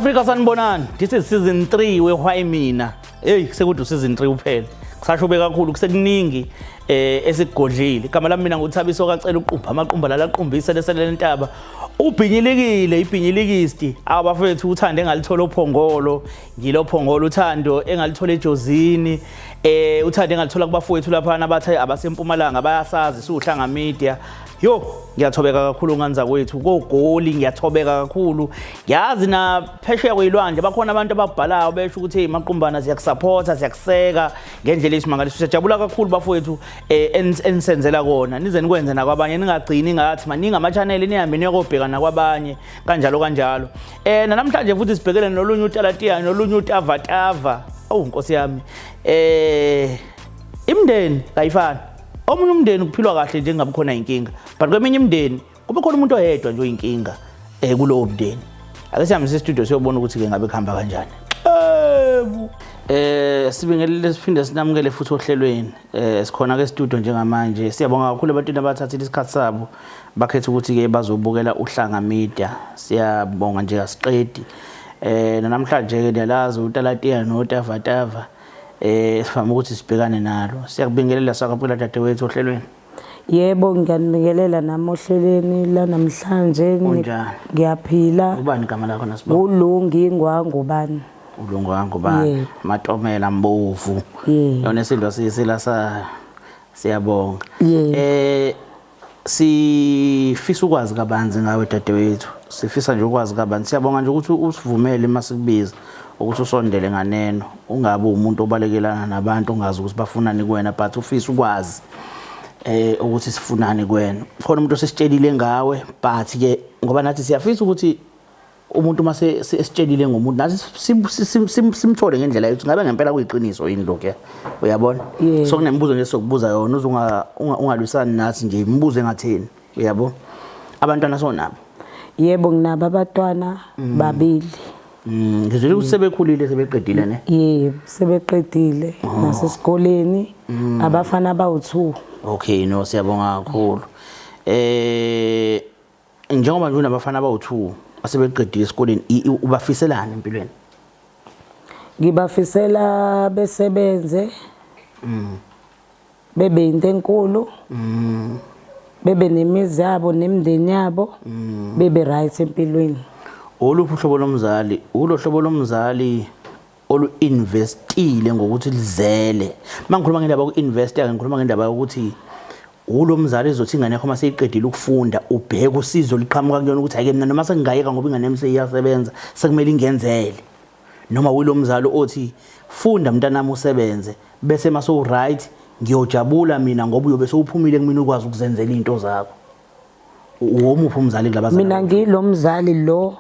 Africa sanibonani. This is season 3 weHwaya Mina. Hey sekude season 3 uphela. Kusashube kakhulu kusekuningi esigodlile. Igama lami mina nguThabiso kacela uqumba amaqumba la laqhumbisa lesele lentaba. Ubhinyilikile ibhinyilikist abafethu uthande engalithola ophongolo ngilophongolo uthando engalithola eJozini uthande engalithola kubafowethu lapha nabathe abasempumalanga bayasazi suhlanga media yo ngiyathobeka kakhulu nganza kwethu kogoli ngiyathobeka kakhulu yazi na phesheya kwilwandle bakhona abantu ababhalayo besho ukuthi hey maqhumbana siyakusupporta siyakuseka ngendlela esimangaliso siyajabula kakhulu bafowethu ensenzela kona nize nikwenze nakwabanye ningagcini ngathi maningi ama channel nihambe niyokubheka nakwabanye kanjalo namhlanje futhi sibhekele nolunye uTalatiya nolunye uTavatava Nkosi yami imndeni kayifani omunye umndeni kuphilwa kahle nje ngabe khona inkinga but kweminye imndeni kube khona umuntu oyedwa nje oyinkinga kulowo mndeni ake sihambe se-studio siyobona ukuthi ke ngabe kuhamba kanjani sibingelele siphinde sinamukele futhi ohlelweni sikhona ke studio njengamanje siyabonga kakhulu ebantwini abathathile isikhathi sabo bakhetha ukuthi ke bazobukela uhlanga media siyabonga nje asiqedi namhlanje ke niyalazi uTalatiya noTavatava sifama ukuthi sibhekane nalo siyakubingelela sakaphila dadewethu ohlelweni yebo ngiyanikelela nami ohlelweni la namhlanje ngiyaphila ubani igama lakho nasiba uLungi ngwangubani uLungwangubani Matomela Mbovu yona isidlo sisila siyabonga sifisa ukwazi kabanzi ngawe dadewethu sifisa nje ukwazi kabanzi siyabonga nje ukuthi usivumele masikubiza ukuthi usondele nganeno ungabe umuntu obalekelana nabantu ungazi ukuthi bafunani kuwena but ufisa ukwazi ukuthi sifunani kuwena khona umuntu osesitshelile ngawe but ke ngoba nathi siyafisa ukuthi umuntu mase esitshelile ngomuntu nathi simthole ngendlela yokuthi ngabe ngempela kuyiqiniso yini lokho uyabona so kunemibuzo nje sokubuza yona ungalwisani nathi nje imibuzo engatheni uyabona abantwana sonabo yebo nginabo abantwana babili ngizwile ukuthi sebekhulile sebeqedile ne yebo sebeqedile nasesikoleni abafana abawu2 okay no siyabonga kakhulu njengoba nje unabafana abawu2 asebeqedile esikoleni ubafiselana empilweni ngibafisela besebenze bebe into enkulu bebe nemizi yabo nemndeni yabo bebe right empilweni oluphi uhlobo lomzali ulohlobo lomzali olu-investile ngokuthi lizele mangikhuluma ngendaba yoku-invest ake ngikhuluma ngendaba yokuthi ulo mzali ezothi ingane yakho maseyiqedile ukufunda ubheke usizo liqhamuka kuyona ukuthi ake mina noma sengingayeka ngoba ingane yami seyiyasebenza sekumele ingenzele noma ulo mzali othi funda mntanami usebenze bese maso right ngiyojabula mina ngoba uyobe sewuphumile kumina ukwazi ukuzenzela into zakho uwomuphi umzali kulabazali mina ngilo mzali lo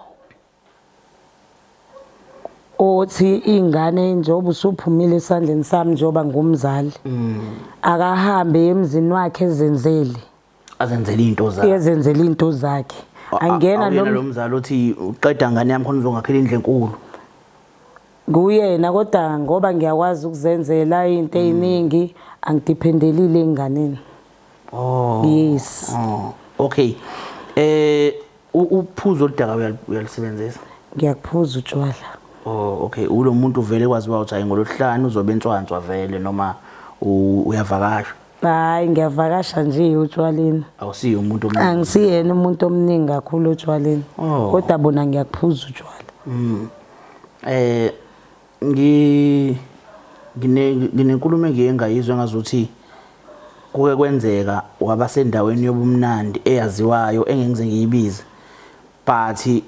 othi ingane njengoba usuphumile esandleni sami njengoba ngumzali akahambe emzini wakhe ezenzele azenzele into zakhe angena lo mzali othi uqeda ngane yami khona uzongakhela indle enkulu kuyena kodwa ngoba ngiyakwazi ukuzenzela into eziningi angidephendelile enganeni yes okay uphuzo oludaka uyalisebenzisa ngiyakuphuza utshwala okay ulo muntu uvele kwaziwa ukuthi hayi ngolosihlanu uzobe entswanswa vele noma uyavakasha hayi ngiyavakasha nje utshwaleni awusiyo umuntu omningi angisiyena umuntu omningi kakhulu utshwaleni kodwa bona ngiyakuphuza utshwala nginenkulumo engiyengayizwe ngazuthi kuke kwenzeka wabasendaweni yobumnandi eyaziwayo engengize ngiyibize but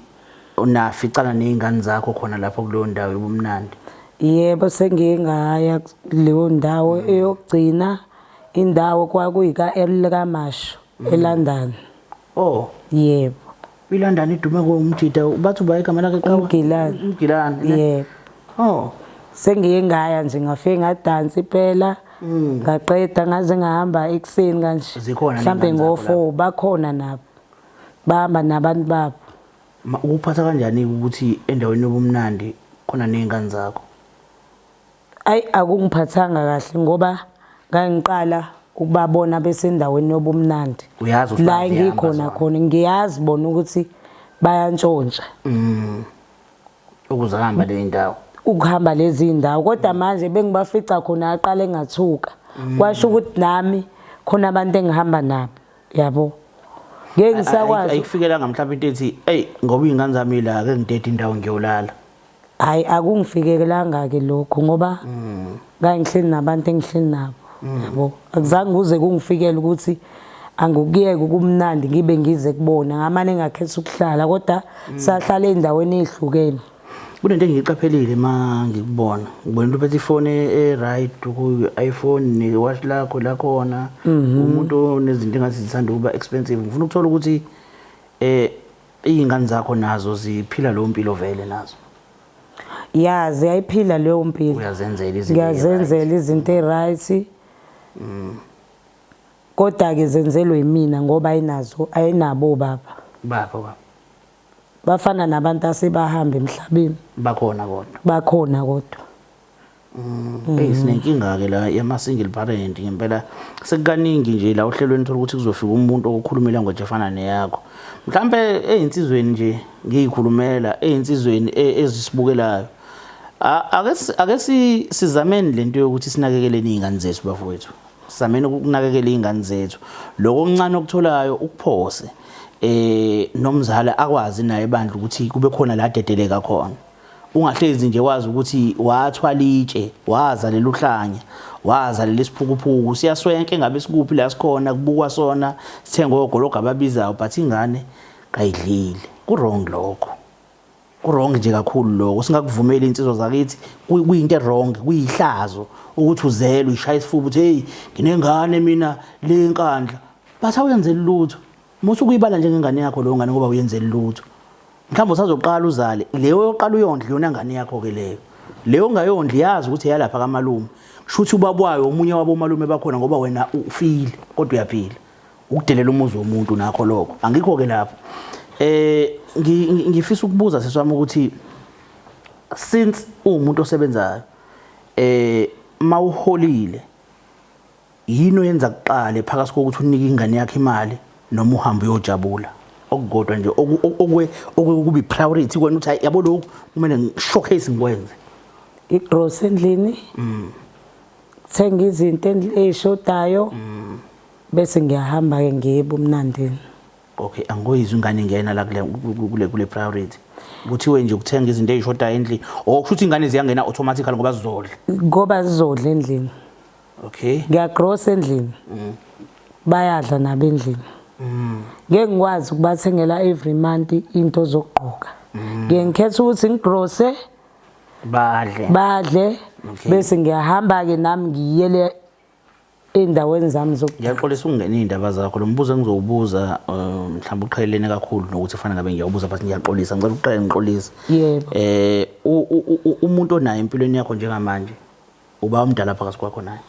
unaficana nezingane zakho khona lapho kuleyo ndawo yobumnandi yebo sengingaya kuleyo ndawo eyogcina indawo kwakuyika eLikamasho eLondon yebo iLondon idume komjida bathi bayigama lakhe uMgilani yebo sengiyengaya nje ngafike ngadansa iphela ngaqeda ngaze ngahamba ekseni kanje mhlambe ngo4 bakhona nabo bahamba nabantu babo ukuphatha kanjani ukuthi endaweni yobumnandi khona nezingane zakho akungiphathanga kahle ngoba ngangiqala ukubabona besendaweni yobumnandi la ngikhona khona ngiyazi bona ukuthi bayantshontsha ukuzahamba le ndawo ukuhamba lezi ndawo kodwa manje bengibafica khona aqala engathuka kwasho ukuthi nami khona abantu engihamba nabo yabo ngeke ngisakwazi ayikufikelanga mhlawumbe into ethi hey ngoba ingane zami la ake ngidede indawo ngiyolala hayi akungifikelanga ke lokho ngoba ngihleli nabantu engihleli nabo yabo akuzange uze kungifikele ukuthi angukuyeke kumnandi ngibe ngize kubona ngamane ngakhetha ukuhlala kodwa sahlala endaweni ezihlukene. Kunento engiyiqaphelile ngikubona ngibona ukuthi uphethe ifone right ku iPhone ne watch lakho la khona umuntu onezinto engathi zithanda ukuba expensive ngifuna ukuthola ukuthi izingane zakho nazo ziphila lo mpilo vele nazo yazi ayiphila leyo mpilo uyazenzela izinto ngiyazenzela izinto eziright kodwa ke zenzelwe yimina ngoba ayinabo baba bafana nabantu asebahamba emhlabeni bakhona kodwa sinenkinga ke la yama single parent ngempela sekukaningi nje la uhlelweni thola ukuthi kuzofika umuntu okhuluma language efana neyakho mhlambe ezinsizweni nje ngiyikhulumela ezinsizweni ezisibukelayo ake sizameni lento yokuthi sinakekeleni izingane zethu bafowethu sizameni ukunakekela izingane zethu lokho okuncane okutholayo ukuphose nomzala akwazi naye ebandla ukuthi kube khona la dedeleka khona ungahlezi nje wazi ukuthi wathwala itshe wazalela uhlanya wazalela isiphukuphuku siyaswenke ngabe sikuphi la sikhona kubukwa sona sithenga ogologa ababizayo but ingane kayidlile ku-wrong lokho ku-wrong nje kakhulu lokho singakuvumeli insizwa zakithi kuyinto e-wrong kuyihlazo ukuthi uzele uyishaya isifuba uthi hey nginengane mina le nkandla but awuyenzeli lutho musu kuyibala njengengane yakho lo ngane ngoba uyenzeli lutho mhlawumbe usazoqala uzale leyo yoqala uyondla yona ngane yakho ke leyo ngayondli yazi ukuthi yalapha kamalume kusho ukuthi ubabwayo omunye wabo malume bakhona ngoba wena ufile kodwa uyaphila ukudelela umuzi womuntu nakho lokho angikho ke lapho ngifisa ukubuza seswami ukuthi since umuntu osebenzayo mawuholile yini oyenza kuqale phakathi kokuthi unike ingane yakhe imali noma uhambe uyojabula okugodwa nje okubi priority kwena uthi yabo lokho kumele ngishowcase ngikwenze igross endlini thenga izinto ezishodayo bese ngiyahamba ke ngibe umnandini. Okay angoyizwe ingane ingena la kule priority kuthiwe nje ukuthenga izinto ezishodayo endlini okusho ingane ziyangena automatically ngoba zizodla endlini. Okay ngiyagross endlini bayadla nabendlini ngeke ngikwazi ukubathengela every month into zokugqoka ngiyengikhetha ukuthi ngigrosse badle bese ngiyahamba ke nami ngiyele endaweni zami zokugqoka. Ngiyaxolisa ukungena indaba zakho lo mbuzo engizowubuza mhlawumbe uqhelelene kakhulu nokuthi ufana ngabe ngiyawubuza but ngiyaxolisa ngicela uqale ngiqolisa. Yebo. Umuntu onayo empilweni yakho njengamanje uba umdala phakathi kwakho naye.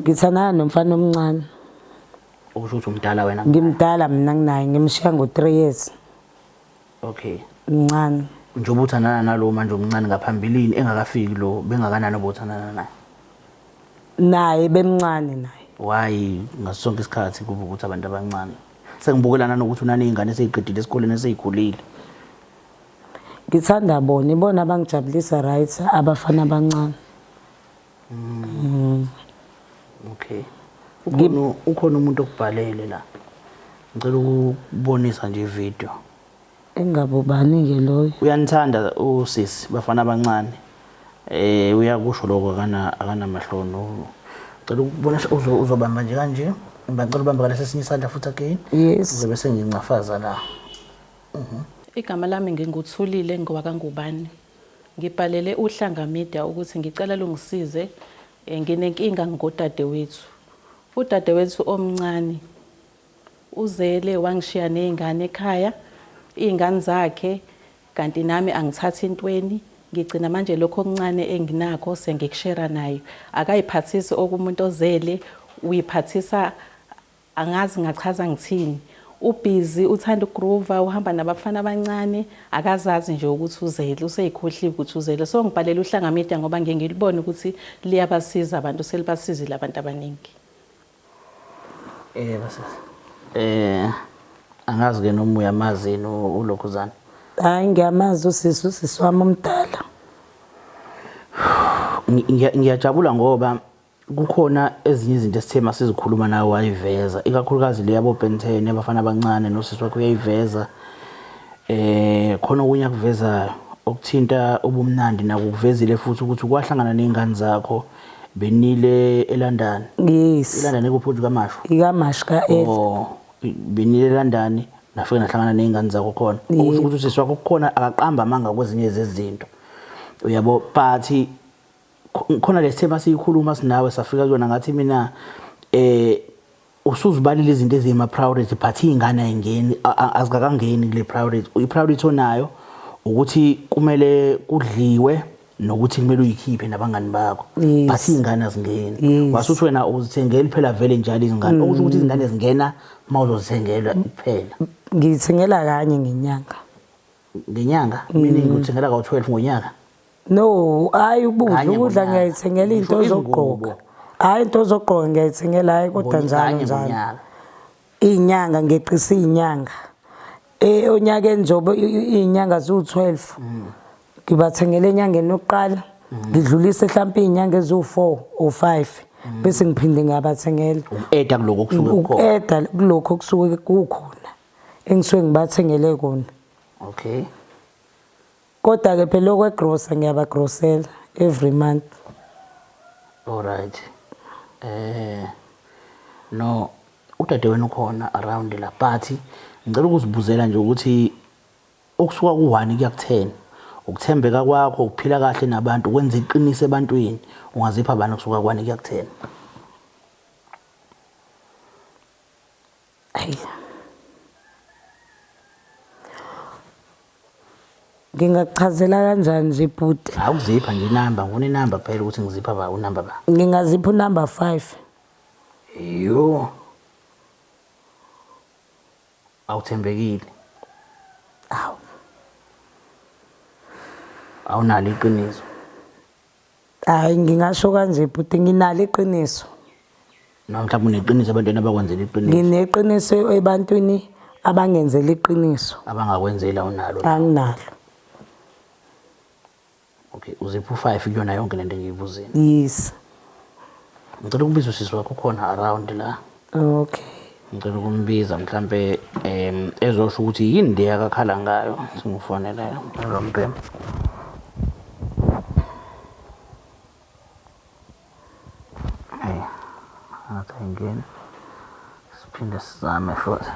Ngithandana nomfana omncane. Okusho ukuthi umdala wena? Ngimdala mina nginaye ngimshiya ngo3 years. Okay. Mncane. Njengoba uthandana nalo manje omncane ngaphambilini engakafiki lo bengakanani obothandana naye? Naye bemncane naye. Why ngasonke isikhathi kuba ukuthi abantu abancane sengibukelana nokuthi unane izingane eseyiqedile esikoleni eseyikhulile. Ngithanda ibona abangijabulisa right abafana abancane. Okay. Ukhona umuntu okubhalele la. Ngicela ukubonisa nje ivideo. Engabobani ke loyo. Uyanithanda usisi bafana abancane. Uyakusho lokho akana mahlono. Ngicela ukubona uzobamba nje kanje. Ngicela ubambe ngale sesinye isandla futhi again. Yes. Uzobe sengincafaza la. Igama lami nginguthulile ngoba kangubani. Ngibhalele uhlanga media ukuthi ngicela lungisize nginenkinga ngodadewethu. Udadewethu omncane uzele wangishiya nezingane ekhaya. Izingane zakhe kanti nami angithatha intweni ngigcina manje lokho okuncane enginakho sengikushare nayo akayiphathisi okumuntu ozele uyiphathisa angazi ngachaza ngithini ubhizi uthanda ugroove uhamba nabafana abancane akazazi nje ukuthi uzele useyikhohliwe ukuthi uzele so ngibhalela uhlanga media ngoba ngiyengilibona ukuthi liyabasiza abantu selibasizile abantu abaningi basisi angazi ke noma uyamazi ulokhuzana Hayi ngiyamazi usisi wami omdala. Ngiyajabula ngoba kukhona ezinye izinto esithema sizikhuluma nawe wayiveza ikakhulukazi le yabo Ben 10 abafana abancane nosisi wakho uyayiveza khona okunye akuvezayo okuthinta ubumnandi nakukuvezile futhi ukuthi ukwahlangana nezingane zakho benile eLondon. Yes. eLondon ekuphuzu kaMashu. IkaMashu kaEl. Benile eLondon nafike nahlangana nezingane zakho khona. Okusho ukuthi usisi wakho kukhona akaqamba amanga kwezinye zezinto. Uyabo but khona lesithema siyikhuluma sinawe safika kuyona ngathi mina usuzibalile izinto ezima priority but ingane ayingeni azikakangeni kule priority. I-priority onayo ukuthi kumele kudliwe nokuthi kumele uyikhiphe nabangani bakho but ingane azingeni. Wasuthi wena uzithengela phela vele njalo izingane okusho ukuthi izingane zingena mawuzozithengela kuphela. Ngithengela kanye ngenyanga. Ngenyanga mina ngikuthengela ka12 ngonyaka. No, hayi ukudla ngiyayithengela into zokugqoka. Hayi into zokugqoka ngiyayithengela hayi kodwa njalo. Inyanga ngeqisa inyanga. Onyakeni njobo inyanga zu12. Ngibathengele enyangeni yokuqala, ngidlulise mhlawumbe inyanga ezu4 or 5 bese ngiphinde ngabathengela. Eda kuloko kusuke khona. Eda kuloko kusuke kukhona. Engisuke ngibathengele kona. Okay. Kodwa ke phela lokwegrocer ngiyabagrosela every month. All right. No udade wena ukhona around la but ngicela ukuzibuzela nje ukuthi okusuka ku1 kuya ku10 ukuthembeka kwakho ukuphila kahle nabantu kwenza iqiniso ebantwini ungazipha abantu kusuka ku1 kuya ku10. Ngingachazela kanjani nje bhuti? Awuzipha nje inamba, ngone inamba phela ukuthi ngizipha ba unamba ba. Ngingazipha unumber 5. Yo. Awuthembekile. Awunalo iqiniso. Hayi ngingasho kanje bhuti nginalo iqiniso. No mhlawumbe uneqiniso abantwana abakwenzela iqiniso. Ngineqiniso ebantwini abangenzela iqiniso. Abangakwenzela unalo. Anginalo. Okay, uzipha u5 kuyona yonke lento engiyibuzile. Yes. Ngicela ukubiza usisi wakho khona around la. Okay. Ngicela ukumbiza mhlambe ezosho ukuthi yini le yakakhala ngayo singufonela lo mpembe. Ngene siphinde sizame futhi.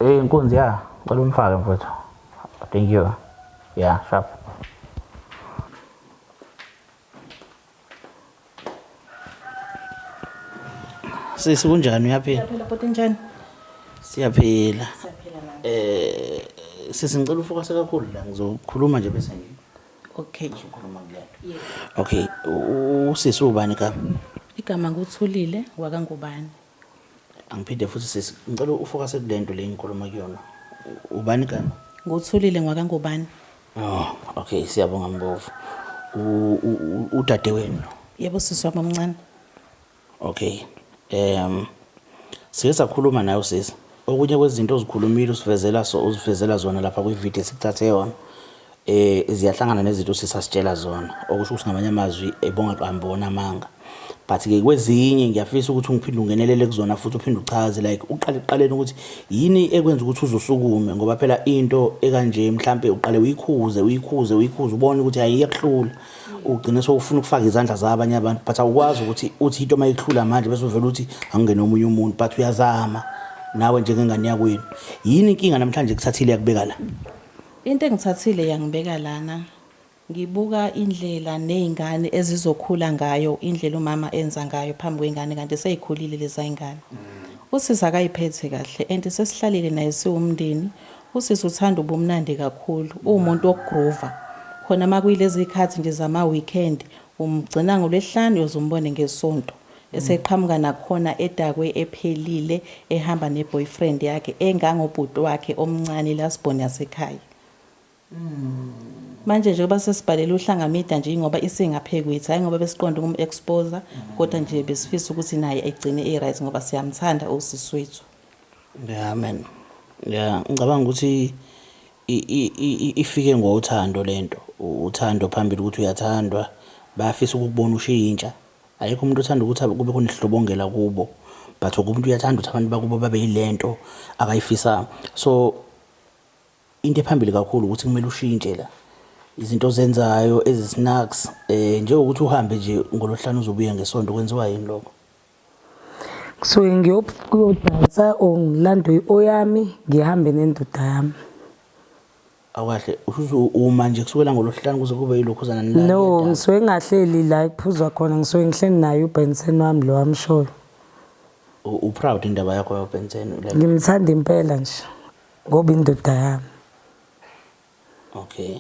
Inkunzi ya ngicela umfake mfowethu. Thank you. Yeah, sharp. Sisi kunjani uyaphila? Uyaphila bhuti njani? Siyaphila. Siyaphila nami. Sisi ngicela ufocus kakhulu la ngizokhuluma nje bese ngithi. Okay. Uzokhuluma kulento. Okay, usisi ubani ka? Igama nguThulile wakangubani. Angiphinde futhi sisi ngicela ufocus kulento le ngikhuluma kuyona. Ubani ka? nguThulile wakangubani. Oh, okay, siyabonga Mbovu. Udade wenu. Yebo sisi wami omncane. Okay. Sike sakhuluma nayo sisi. Okunye kwezinto ozikhulumile usivezela zona lapha kwivideo sikuthathe yona. Ziyahlangana nezinto sisasitshela zona. Okusho ukuthi ngamanye amazwi ebonga qambo wona amanga. But ke kwezinye ngiyafisa ukuthi ungiphinde ungenelele kuzona futhi uphinde uchaze like uqaleni ukuthi yini ekwenza ukuthi uzosukume ngoba phela into ekanje mhlambe uqale uyikhuze ubone ukuthi ayiyakuhlula ugcine sokufuna ukufaka izandla zabanye abantu but awukwazi ukuthi uthi into mayihlula manje bese uvela uthi angene omunye umuntu but uyazama nawe njengengane yakwenu. Yini inkinga namhlanje kuthathile yakubeka la? Into engithathile yangibeka lana ngibuka indlela nezingane ezizokhula ngayo, indlela umama enza ngayo phambi kwengane kanti seyikhulile lezi zingane. Usisi akayiphethe kahle and sesihlalile naye siwumndeni. Usisi uthanda ubumnandi kakhulu, umuntu wokugrova. Khona makuyilezi ikhathi nje zama weekend umgcina ngoLwesihlanu uzombone ngeSonto. Eseqhamuka nakhona edakwe ephelile ehamba neboyfriend yakhe engangobhuti wakhe omncane lasibone yasekhaya. Manje nje kuba sesibhalela uhlanga media nje ngoba isingaphekwithi hayi ngoba besiqonda ukumexposer kodwa nje besifisa ukuthi naye egcine eright ngoba siyamthanda usisi wethu. Yeah, amen. Ya, ngicabanga ukuthi ifike ngothando lento. Uthando phambili ukuthi uyathandwa, bayafisa ukukubona ushintsha. Ayikho umuntu othanda ukuthi kube khona ihlobongela kubo. But umuntu uyathanda ukuthi abantu bakubo babe yilento abayifisa. So into ephambili kakhulu ukuthi kumele ushintshe la. Izinto zenzayo ezisnacks njengokuthi uhambe nje ngolohlanu uzobuya ngesonto kwenziwa yini lokho? Kusuke ngiyodansa or ngilande oyami ngihambe nendoda yami. Awakahle usho uma nje kusukela ngolohlanu kuze kube yilokhuzana nilala. No, ngisuke ngahleli la iphuzwa khona ngisuke ngihleli naye uBenson wami lo wamshoyo. Proud indaba yakho yoBenson like. Ngimthanda impela nje ngoba indoda yami. Okay.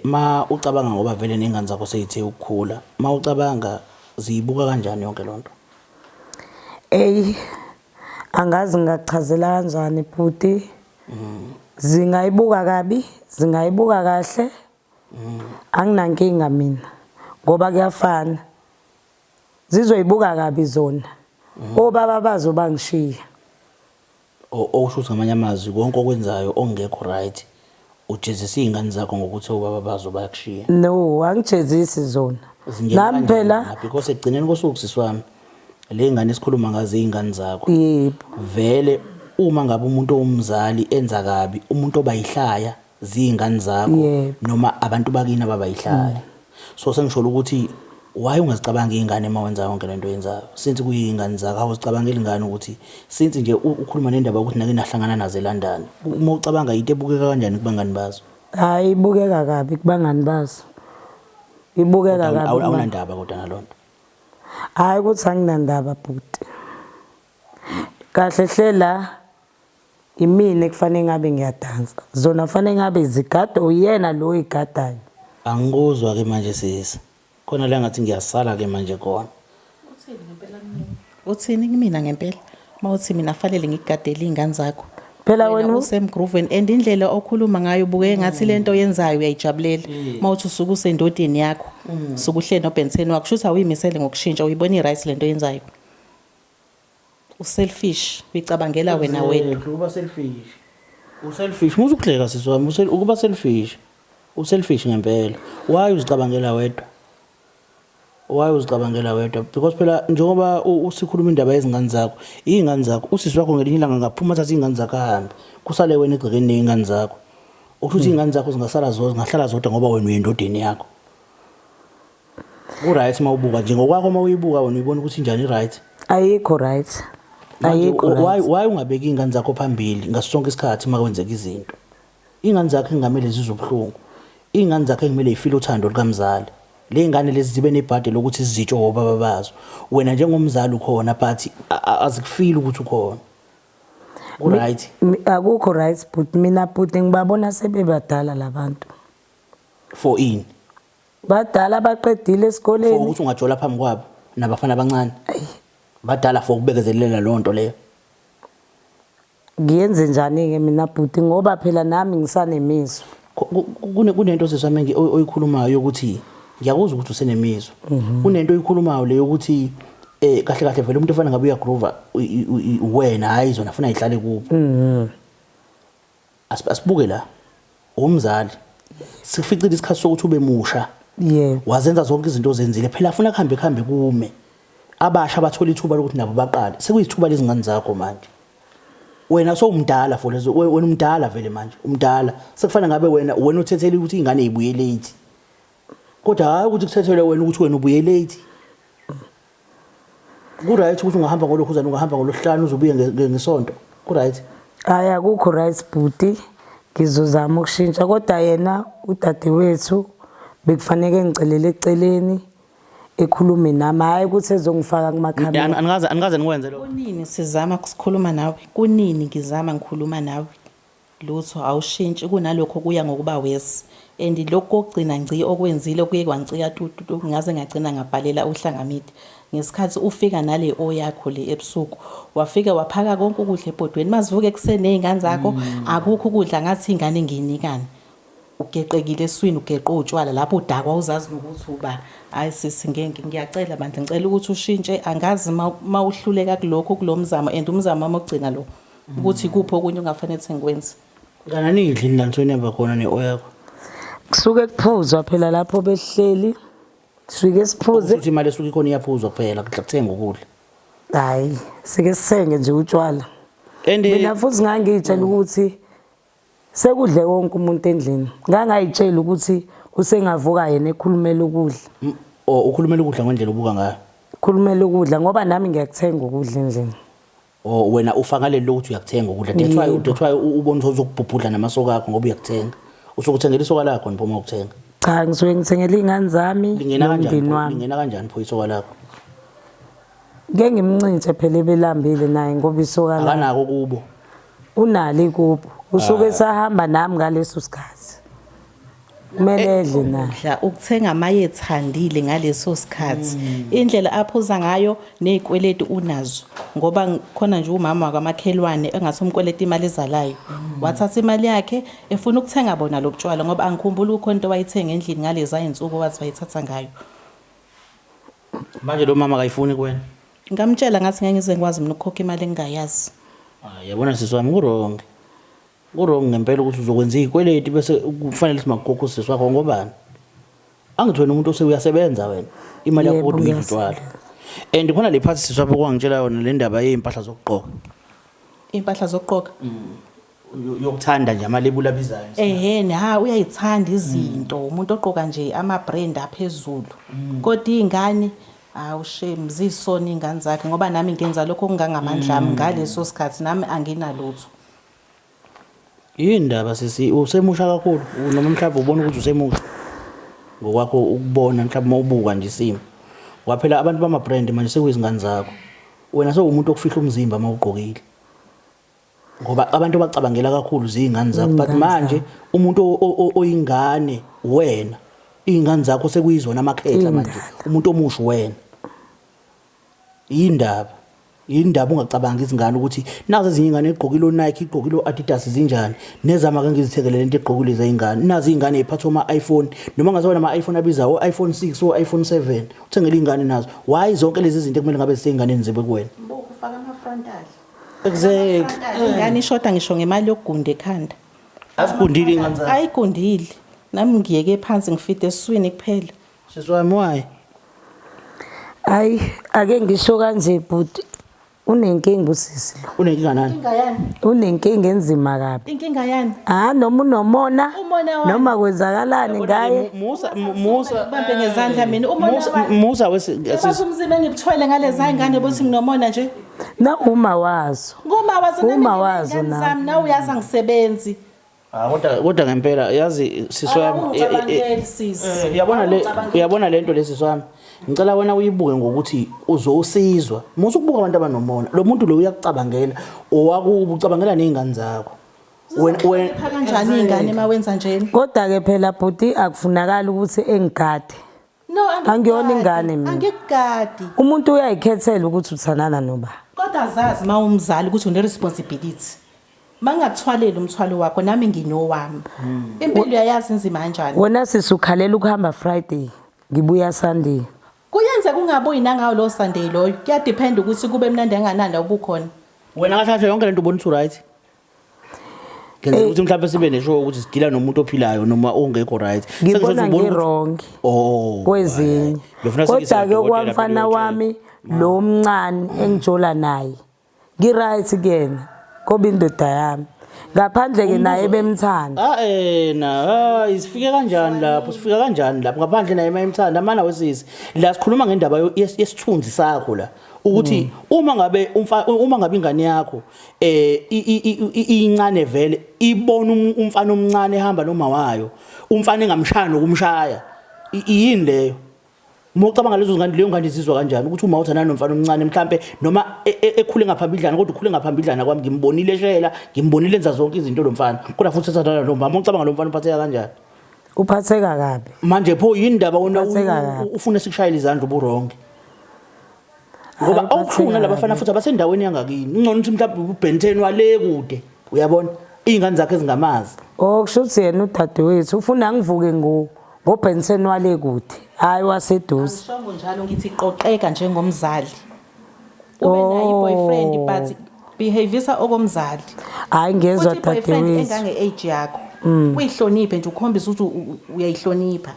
Ma ucabanga ngoba vele nengane zakho seyithe ukukhula, ma ucabanga ziyibuka kanjani yonke lonto? Angazi ngachazela kanjani futhi. Zingayibuka kabi, zingayibuka kahle. Anginankinga mina ngoba kuyafana. Zizoyibuka kabi zona. Obaba bazo bangishiya. Okusho ngamanye amazwi konke okwenzayo ongekho right. Ujezisa izingane zakho ngokuthi obaba bazo bayakushiya. No, angijezisi zona. Nami phela because egcineni kosuku siswami le ngane esikhuluma ngazo izingane zakho. Yebo. Vele uma ngabe umuntu omzali enza kabi, umuntu obayihlaya zingane zakho noma abantu bakini ababayihlaya. So sengisho ukuthi why ungazicabanga izingane mawenza yonke lento oyenzayo? Since kuyingane zakho awuzicabangeli ingane ukuthi since nje ukhuluma nendaba ukuthi nake nahlangana nazo eLondon. Uma ucabanga into ebukeka kanjani kubangani bazo? Hayi ibukeka kabi kubangani bazo. Ibukeka kabi. Awunandaba kodwa nalonto. Hayi ukuthi anginandaba bhuti. Kahle hlela imini ekufanele ngabe ngiyadansa. Zona fanele ngabe zigado uyena lo igadayo. Angikuzwa ke manje sisi. Khona la ngathi ngiyasala ke manje khona. Uthini ngempela mina? Uthini kumina ngempela? Mawuthi mina fanele ngigadele izingane zakho. Phela wena usemgrooveni and indlela okhuluma ngayo ubuke ngathi lento oyenzayo uyayijabulela. Mawuthi usuku usendodeni yakho, suku uhleli noBenson wakho, kusho ukuthi awuyimisele ngokushintsha, uyibona iright lento oyenzayo. Uselfish, uyicabangela wena wedwa. Ukuba selfish. Uselfish, musu ukuhleka siswami, ukuba selfish. Uselfish ngempela. Why uzicabangela wedwa? Why uzicabangela wedwa? Because phela njengoba usikhuluma indaba yezingane zakho, izingane zakho usisi wakho ngelinye ilanga ngaphuma thatha izingane zakho ahambe. Kusale wena egcekeni nezingane zakho. Ukuthi izingane zakho zingasala zodwa, zingahlala zodwa ngoba wena uyendodeni yakho. Right mawubuka nje ngokwakho mawuyibuka wena uyibona ukuthi njani right? Ayikho right. Ayikho right. Why ungabeki izingane zakho phambili ngaso sonke isikhathi makwenzeka izinto? Izingane zakho ngamele zizobhlungu. Izingane zakho ngimele ifile uthando likamzali. Le ngane lezi zibe nebhadi lokuthi sizitsho obaba bazo. Wena njengomzali ukhona but azikufili ukuthi ukhona. Right. Akukho right but mina but ngibabona sebebadala labantu. For in. Badala baqedile esikoleni. For ukuthi ungajola phambi kwabo nabafana abancane. Badala for ukubekezelela lonto leyo. Ngiyenze njani ke mina but ngoba phela nami ngisanemizwa. Kunento sesami oyikhulumayo ukuthi ngiyakuzwa ukuthi usenemizwa. Kunento oyikhulumayo le yokuthi kahle kahle vele umuntu efana ngabe uyagroova wena hayi zona afuna ihlale kubo. Asibuke la umzali sificile isikhathi sokuthi ube musha. Yebo. Wazenza zonke izinto ozenzile phela afuna kuhambe kume. Abasha bathola ithuba lokuthi nabo baqale. Sekuyithuba lezingane zakho manje. Wena sowumdala for lezo wena umdala vele manje umdala sekufana ngabe wena uthethele ukuthi ingane ibuye late kodwa hayi ukuthi kuthethele wena ukuthi wena ubuye late ku right ukuthi ungahamba ngolokhuzana ungahamba ngolohlanu uzobuye ngesonto ku right hayi akukho right bhuti ngizozama ukushintsha kodwa yena udadewethu bekufanele ngicelele eceleni ekhulume nami hayi ukuthi ezongifaka kumakhamera angaze nikwenze lokho. Kunini sizama ukusikhuluma nawe? Kunini ngizama ngikhuluma nawe? Lutho awushintshi kunalokho kuya ngokuba wesi. And lokho kokugcina ngci okwenzile kuye kwancika tutu ngaze ngagcina ngabhalela uhlangamidi. Ngesikhathi ufika nale oyakho le ebusuku wafika waphaka konke ukudla ebhodweni mazivuke eksene nezingane zakho akukho ukudla ngathi ingane ngiyinikani. Ugeqekile eswini ugeqa utshwala lapho udakwa uzazi ukuthi uba hayi sisi ngiyacela bandla ngicela ukuthi ushintshe angazi mawuhluleka kulokho kulomzamo and umzamo wami ogcina lo ukuthi kuphi okunye ungafanele sengikwenze. Kanani idlini la ntsweni yaba khona ne-oyakho kusuke kuphuzwa phela lapho behleli sifike siphuze ukuthi imali esuke ikhona iyaphuzwa kuphela kuthenga ukudla hayi sike sisenge nje utshwala and mina futhi ngangitshela ukuthi sekudle wonke umuntu endlini ngangayitshela ukuthi usengavuka yena ekhulumela ukudla ukhulumela ukudla ngendlela ubuka ngayo khulumela ukudla ngoba nami ngiyakuthenga ukudla endlini wena ufangaleli lokuthi uyakuthenga ukudla that's why ubona uzokubhubhudla namasoka akho ngoba uyakuthenga usukuthengela isoka lakho noma ukuthenga cha ngisuke ngithengela ingane zami nomndeni wami lingena kanjani pho isoka lakho ngeke ngimncintshe phela ebelambile naye ngoba isoka lakho akanako kubo unali kubo usuke sahamba nami ngaleso sikhathi kumele edle naye Ukuthenga amayethandile ngaleso sikhathi indlela aphuza ngayo nezikweleti unazo ngoba khona nje umama wakamakhelwane engathi umkweleti imali ezalayo wathatha imali yakhe efuna ukuthenga bona lobutshwala ngoba angikhumbula ukhona into wayithenga endlini ngalezi ayinsuku wathi wayithatha ngayo manje lo mama akayifuni kuwena ngamtshela ngathi ngeke ngize ngikwazi mina ukukhokha imali engingayazi yabona sisi wami kurong ngempela ukuthi uzokwenza izikweleti bese kufanele simakhokho sisi wakho ngobani angithweni umuntu oseyasebenza wena imali yakho kodwa uyitwala and khona le phathi sisi wakho kwangitshela yona le ndaba yezimpahla zokugqoka impahla zokugqoka yokuthanda nje amalebula abizayo uyayithanda izinto umuntu ogqoka nje ama brand aphezulu kodwa izingane shame zisona ingane zakhe ngoba nami ngenza lokho okungangamandla ami ngaleso sikhathi nami anginalutho indaba sisi usemusha kakhulu noma mhlawumbe ubona ukuthi usemusha ngokwakho ukubona mhlawumbe mawubuka nje isimo waphela abantu bama brand manje sekuyizingane zakho wena sewumuntu okufihla umzimba mawugqokile ngoba abantu bacabangela kakhulu zingane zakho but manje umuntu oyingane wena izingane zakho sekuyizona amakhetha manje umuntu omusha wena indaba ungacabanga izingane ukuthi nazo ezinye ingane egqokile Nike igqokile Adidas zinjani nezama ke ngizithekele lento egqokile zezingane nazo izingane eziphatha ama-iPhone noma ngazona ama-iPhone abizayo iPhone 6 o iPhone 7 uthengele izingane nazo why zonke lezi zinto kumele ngabe ziseyinganeni zibe kuwena ufaka ama-frontal exactly ingane ishoda ngisho ngemali yokugunda ekhanda asigundile ingane zakho ayigundile nami ngiyeke phansi ngifite eswini kuphela siswami why hayi ake ngisho kanje but unenkinga usisi lo unenkinga nani unenkinga enzima kabi inkinga yani noma unomona noma kwenzakalani ngaye musa bambe ngezandla mina musa umzimba engibithwele ngalezi ingane bothi nginomona nje na uma wazo nami na uyazi angisebenzi kodwa ngempela yazi siswami uyabona lento lesiswami ngicela wena uyibuke ngokuthi uzosizwa musu ukubuka abantu abanomona lo muntu lo uyakucabangela owakuba ucabangela nezingane zakho wena kanjani izingane mawenza njeni kodwa ke phela bhuti akufunakala ukuthi engigade angiyona ingane mina angikugadi umuntu uyayikhethela ukuthi uthanana noba kodwa zazi mawumzali ukuthi une responsibility mangathwaleli umthwalo wakho nami nginowami impilo uyayazi inzima kanjani wena sisukhalela ukuhamba Friday ngibuya Sunday kuyenza kungabuyi nangawo lo Sunday loyo kuyadepend ukuthi kube mnandi engananda ubukhona wena kahle yonke lento ubona right kenze ukuthi mhlawumbe sibe neshow ukuthi sidila nomuntu ophilayo noma ongekho right ngibona ngirong kwezinye kodwa ke kwamfana wami lo mncane engijola naye ngiright kuyena ngoba indoda yami ngaphandle ke naye bemthanda isifike kanjani lapho ngaphandle naye mayimthanda mana wesisi la sikhuluma ngendaba yesithunzi sakho la ukuthi uma ngabe ingane yakho incane vele ibona umfana omncane ehamba noma wayo umfana engamshaya nokumshaya yini leyo Mocabanga lezo ngane leyo ngane izizwa kanjani ukuthi uma uthana nomfana omncane mhlambe noma ekhule ngaphambidlana kodwa ukhule ngaphambidlana kwami ngimbonile shela ngimbonile enza zonke izinto lomfana kodwa futhi ethathana nomama ucabanga lo mfana uphatheka kanjani uphatheka kabi manje pho yindaba wona ufuna sikushayela izandla uburonke ngoba awufuna labafana futhi abasendaweni yangakini ngcono ukuthi mhlawumbe uBenten wale kude uyabona izingane zakhe ezingamazi kusho ukuthi yena udadewethu ufuna ngivuke ngoBenten wale kude hayi waseduze ngisho njalo ngithi qoqeka njengomzali ube naye boyfriend but behavisa okomzali Hayi ngezwa futhi boyfriend dadewethu. engange age yakho uyihloniphe nje ukhombisa ukuthi uyayihlonipha.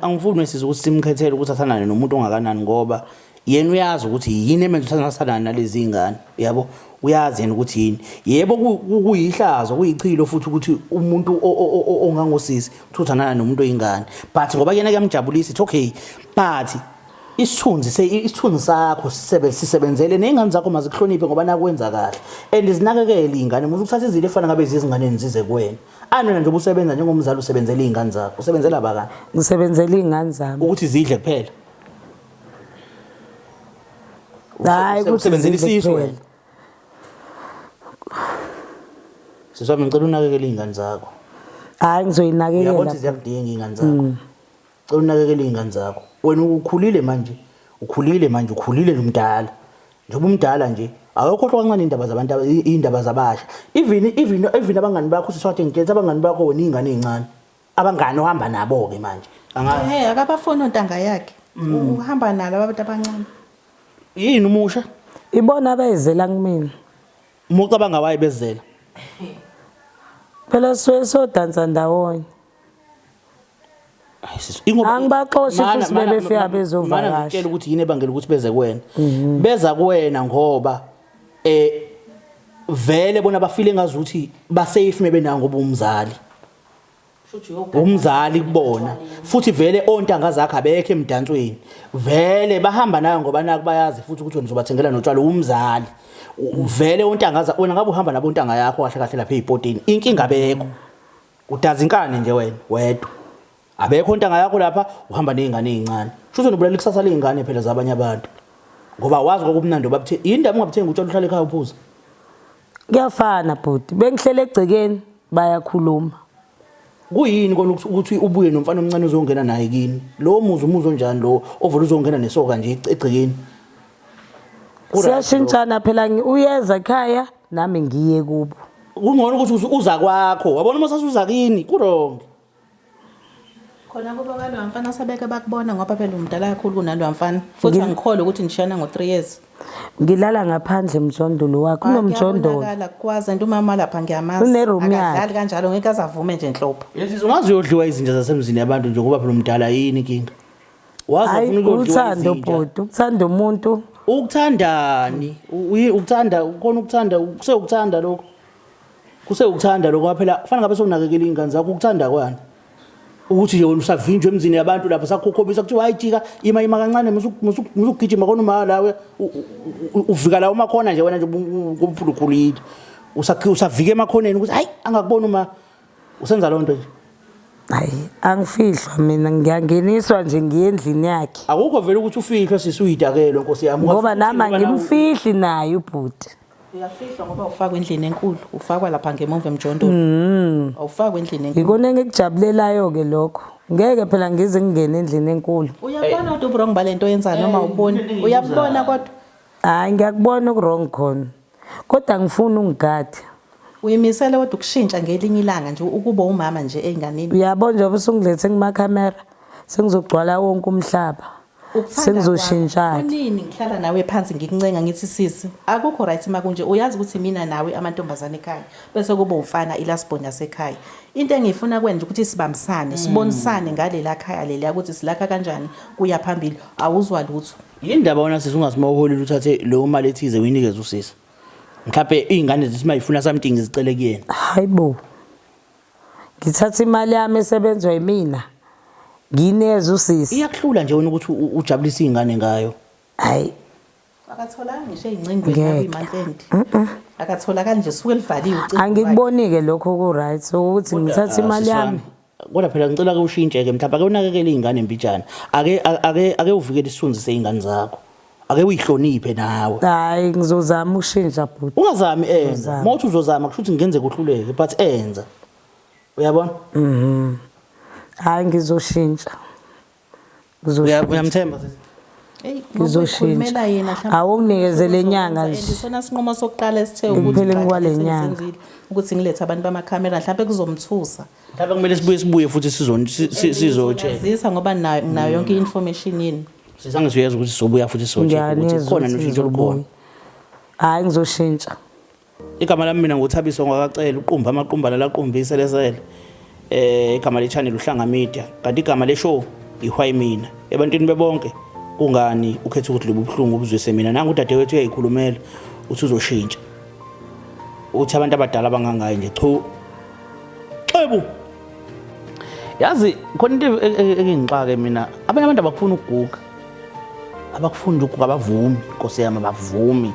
Angifuni wesizwe ukuthi simkhethele ukuthi athandane nomuntu ongakanani ngoba yena uyazi ukuthi yini emenza uthandana nalezi ingane yabo uyazi yena ukuthi yini yebo kuyihlazo kuyichilo futhi ukuthi umuntu ongangosisi uthandana nomuntu oyingane but ngoba yena kuyamjabulisa it's okay but isithunzi sakho sisebenzele nezingane zakho mazikuhloniphe ngoba nakwenza kahle and izinakekele izingane musu ukuthatha izinto efana ngabe izingane zize kuwena anona nje ubusebenza njengomzali usebenzele izingane zakho usebenzela abakani Ngisebenzela izingane zami. ukuthi zidle kuphela Hayi ukuthi usebenzela isizwe kuphela. Sizwami ngicela unakekele izingane zakho Hayi ngizoyinakekela. uyabona ziyakudinga izingane zakho cela unakekele izingane zakho wena ukhulile manje ukhulile nomdala njengoba umdala nje awukhohlwa kancane indaba zabantu indaba zabasha even abangani bakho siswathe ngikhetha abangani bakho wena izingane ezincane abangani ohamba nabo ke manje Hey akabafona ontanga yakhe uhamba nalo abantu abancane. yini umusha Ibona bezela kumina. umucabanga wayi bezela Phela so dansa ndawonye. Angibaxoshi futhi bebefika bezovakasha. Mana ngitshela ukuthi yini ebangela ukuthi beze kuwena beza kuwena ngoba vele bona bafile ngazuthi ba safe mebenanga ngoba umzali umzali kubona futhi vele ontanga zakhe abekho emdansweni vele bahamba nayo ngoba naku bayazi futhi ukuthi wena uzobathengela notshwala umzali vele ontanga zakhe wena ngabe uhamba nabontanga yakho kahle kahle lapha ezipotini inkinga abekho udazinkane nje wena wedwa abekho ontanga yakho lapha uhamba nezingane ezincane kusho nobulala ikusasa lezingane phela zabanye abantu ngoba wazi kokumnandi obabuthe indaba ungabuthenga utshwala uhlale ekhaya uphuza Kuyafana bhuti. Bengihlele egcekeni bayakhuluma. Kuyini kona ukuthi ubuye nomfana omncane uzongena naye kini lo umuzo njani lo ovela uzongena nesoka nje egcekeni Siyashintshana phela uyeza ekhaya nami ngiye kubo. kungcono ukuthi uza kwakho wabona uma sasuza kini kurong Khona kuba kalo mfana sabeke bakubona ngoba phela umdala kakhulu kunalo mfana futhi angikholwa ukuthi nishana ngo 3 years. Ngilala ngaphandle emjondolo wakho unomjondolo. Ngiyabonakala kwazi into umama lapha ngiyamazi. Uneroom yakhe. Akadlali kanjalo ngeke azavume nje enhlopho. yesizwe ungazi uyodliwa izinja zasemzini yabantu nje ngoba phela umdala yini inkinga wazi Hayi ufuna ukudliwa uthando bhuti ukuthanda umuntu. ukuthandani ukuthanda ukona ukuthanda kusekuthanda lokho kusekuthanda lokho phela kufanele ngabe sokunakekela izingane zakho ukuthanda kwani ukuthi nje wena usavinjwe emzini yabantu lapha sakukhombisa kuthiwa hayijika ima kancane musukugijima kona uma lawe uvika la uma khona nje wena nje kuphulukhulile usavika emakhoneni ukuthi hayi angakubona uma usenza lonto nje Hayi angifihlwa mina ngiyangeniswa nje ngiye endlini yakhe. akukho vele ukuthi ufihlwe sisuyidakelo Nkosi yami Ngoba nami ngimfihli naye ubhuti. Uyafihlwa ngoba ufakwa endlini enkulu ufakwa lapha ngemuva emjondolo. Awufakwa endlini enkulu. Ngikona engikujabulelayo ke lokho. Ngeke phela ngize ngingene endlini enkulu. Uyabona ukuthi ubrong balento yenza noma uboni uyabona kodwa Hayi ngiyakubona ukurong khona. Kodwa ngifuna ungigade. uyimisele kodwa ukushintsha ngelinye ilanga nje ukuba umama nje einganeni. Uyabona nje usungilethe kuma-camera sengizogcwala wonke umhlaba. Sengizoshintshana. Kunini ngihlala nawe phansi ngikuncenga ngithi sisi akukho right makunje uyazi ukuthi mina nawe amantombazane ekhaya bese kuba umfana ilasbon yasekhaya. Into engifuna kwenza ukuthi sibambisane sibonisane ngalela khaya lela ukuthi silakha kanjani kuya phambili awuzwa lutho. yindaba wona sisi ungasima uholile uthathe lo mali ethize uyinikeze usisi mhlawumbe izingane zithi mayifuna something zicele kuyena Hayibo. Ngithatha imali yami esebenzwa yimina. Ngineze usisi. iyakuhlula nje wena ukuthi ujabulisa izingane ngayo Hayi. Akatholanga ngisho izingcingweni yabi imantendi. Akathola kanje suke livaliwe ucingo. Angikubonike lokho ku right so ukuthi ngithatha imali yami. kodwa phela ngicela ke ushintshe ke mhlawumbe ake unakekele izingane empijana ake uvikele isithunzi sezingane zakho ake uyihloniphe nawe Hayi ngizozama ukushintsha bhuti. ungazami enza mawuthi uzozama kusho ukuthi ngenze kuhluleke but enza uyabona Hayi ngizoshintsha. uyamthemba sisi Hey Ngizoshintsha. yena mhlawumbe Awunginikezele inyanga nje. Isona sinqomo sokuqala esithe ukuthi Ekupheleni kwale nyanga. ukuthi ngilethe abantu bama-camera mhlawumbe kuzomthusa. mhlawumbe kumele sibuye futhi sizotshela Ngizisa ngoba nayo yonke i-information yini. sisange siyazi ukuthi sizobuya futhi sizotshela ukuthi khona noshintsho olukhona Hayi ngizoshintsha. Igama lami mina nguThabiso ngakacela uqumba amaqumba laqumba lesele. Igama le channel uhlanga media kanti igama le show ihwayi mina. Ebantwini bebonke kungani ukhetha ukuthi lobu buhlungu ubuzwise mina nangu udadewethu uyayikhulumela uthi uzoshintsha. Uthi abantu abadala bangangayi nje cho. Xebu. Yazi khona into engingixaka mina abanye abantu abakufuna ukuguga. Abakufunda ukuguga abavumi Nkosi yami abavumi.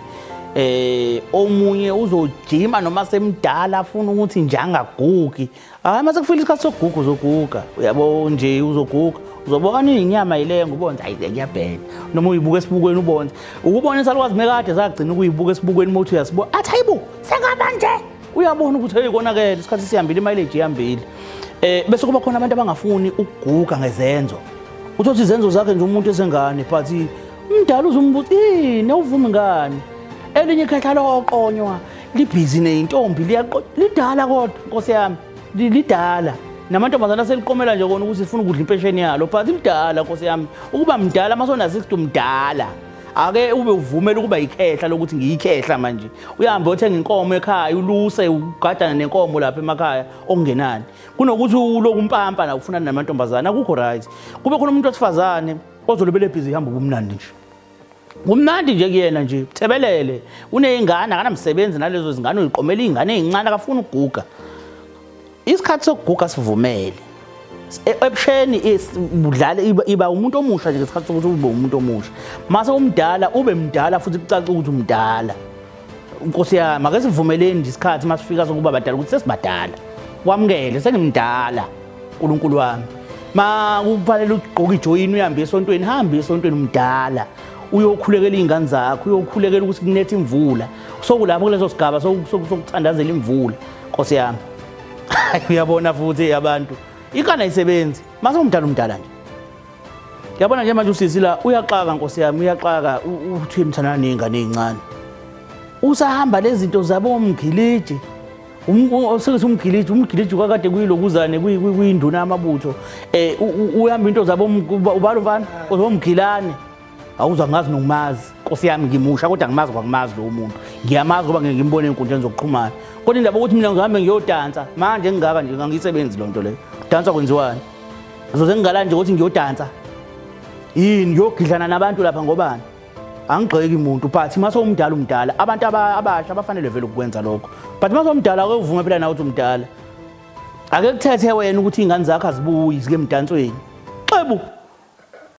Omunye uzojima noma semdala afuna ukuthi nje angagugi. Hayi mase kufika isikhathi sokuguga uzoguga. Uyabo nje uzoguga. Uzobona inyama ileyo ngubonza hayi ngiyabhela. Noma uyibuka esibukweni ubonza. Ukubona isalukwazi mekade sagcina ukuyibuka esibukweni mothi uyasibuka. Athi hayibo sengaba nje. Uyabona ukuthi hey konakele isikhathi sihambile mileage ihambile. Bese kuba khona abantu abangafuni ukuguga ngezenzo. Uthothi izenzo zakhe nje umuntu esengane but umdala uzumbuthi yini uvuma ngani. Elinye ikhahla loqonywa libhizi neintombi lidala kodwa Nkosi yami lidala namantombazana seliqomela nje kona ukuthi sifuna ukudla impesheni yalo but lidala Nkosi yami ukuba mdala masona 60 umdala ake ube uvumela ukuba ikhehla lokuthi ngiyikhehla manje uyahambe uthenga inkomo ekhaya uluse ugadana nenkomo lapha emakhaya okungenani kunokuthi uloku umpampa na ufuna namantombazana akukho right kube khona umuntu wesifazane ozolobele busy ihamba ubumnandi nje umnandi nje kuyena nje thebelele unezingane akanamsebenzi nalezo zingane uyiqomela izingane ezincane akafuna ukuguga isikhathi sokuguga sivumele ebusheni budlale iba umuntu omusha nje ngesikhathi sokuthi ube umuntu omusha mase umdala ube mdala futhi kucaca ukuthi umdala Nkosi yami ake sivumeleni nje isikhathi masifika sokuba badala ukuthi sesibadala kwamukele sengimdala uNkulunkulu wami ma kufanele ugqoke ijoyini uhambe esontweni hamba esontweni umdala uyokhulekela izingane zakho uyokhulekela ukuthi kunethe imvula sokulapho kuleso sigaba sokuthandazela imvula Nkosi yami uyabona futhi abantu ikana isebenzi mase umdala nje yabona nje manje usisi la uyaxaka Nkosi yami uyaxaka uthi mthana nezingane ezincane usahamba lezi zinto zabo umgiliji sethi umgiliji kwakade kuyilokuzane kuyinduna yamabutho uhamba into zabo ubalo mfana ozomgilane awuzwa ngazi nokumazi Nkosi yami ngimusha kodwa ngimazi kwakumazi lo muntu ngiyamazi ngoba ngimbone enkundleni zokuxhumana kodwa indaba ukuthi mina ngihambe ngiyodansa manje ngingaka nje ngisebenzi lonto le dansa kwenziwani azoze ngingala nje ukuthi ngiyodansa yini ngiyogidlana nabantu lapha ngobani angigxeki umuntu but mase umdala abantu abasha abafanele vele ukwenza lokho but mase umdala ake uvume phela nawe uthi umdala ake kuthethe wena ukuthi izingane zakho azibuyi zike emdansweni xebu